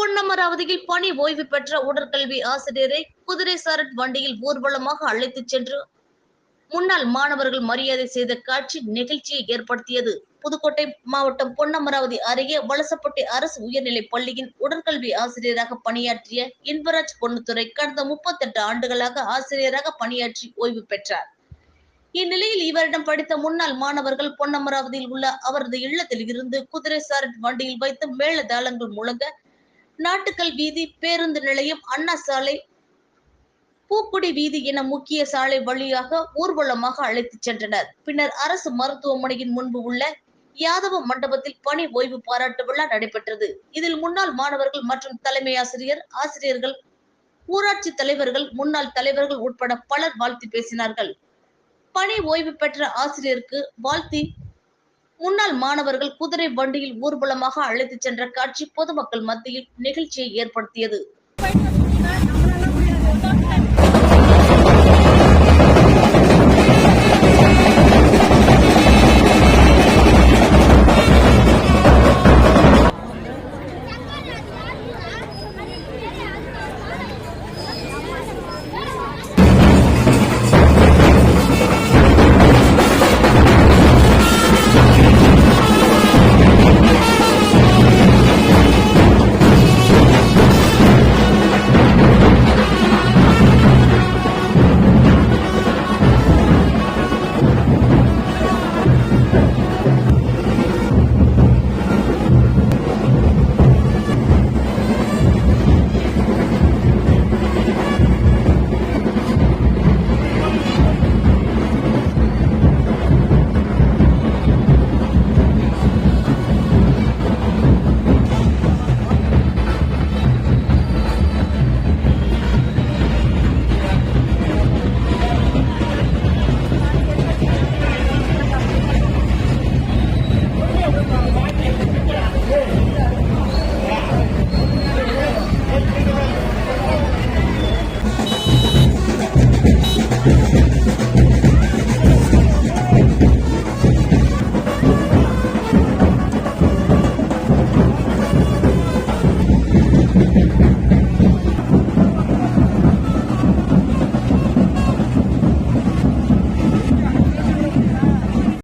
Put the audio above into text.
பொன்னமராவதியில் பணி ஓய்வு பெற்ற உடற்கல்வி ஆசிரியரை குதிரை சாரட் வண்டியில் ஊர்வலமாக அழைத்துச் சென்று முன்னாள் மாணவர்கள் மரியாதை செய்த காட்சி நெகிழ்ச்சியை ஏற்படுத்தியது. புதுக்கோட்டை மாவட்டம் பொன்னமராவதி அருகே வலசப்பட்டி அரசு உயர்நிலைப் பள்ளியின் உடற்கல்வி ஆசிரியராக பணியாற்றிய இன்பராஜ் பொன்னுத்துரை கடந்த 38 ஆண்டுகளாக ஆசிரியராக பணியாற்றி ஓய்வு பெற்றார். இந்நிலையில் இவரிடம் படித்த முன்னாள் மாணவர்கள் பொன்னமராவதியில் உள்ள அவரது இல்லத்தில் இருந்து குதிரை சாரட் வண்டியில் வைத்து மேளதாளங்கள் முழங்க நாட்டுக்கல் வீதி, பேருந்து நிலையம், அண்ணா சாலை, பூக்குடி வீதி என முக்கிய சாலை வழியாக ஊர்வலமாக அழைத்துச் சென்றனர். பின்னர் அரசு மருத்துவமனையின் முன்பு உள்ள யாதவ மண்டபத்தில் பணி ஓய்வு பாராட்டு விழா நடைபெற்றது. இதில் முன்னாள் மாணவர்கள் மற்றும் தலைமை ஆசிரியர், ஆசிரியர்கள், ஊராட்சி தலைவர்கள், முன்னாள் தலைவர்கள் உட்பட பலர் வாழ்த்தி பேசினார்கள். பணி ஓய்வு பெற்ற ஆசிரியருக்கு வாழ்த்தி முன்னாள் மாணவர்கள் குதிரை வண்டியில் ஊர்வலமாக அழைத்துச் சென்ற காட்சி பொதுமக்கள் மத்தியில் நெகிழ்ச்சியை ஏற்படுத்தியது.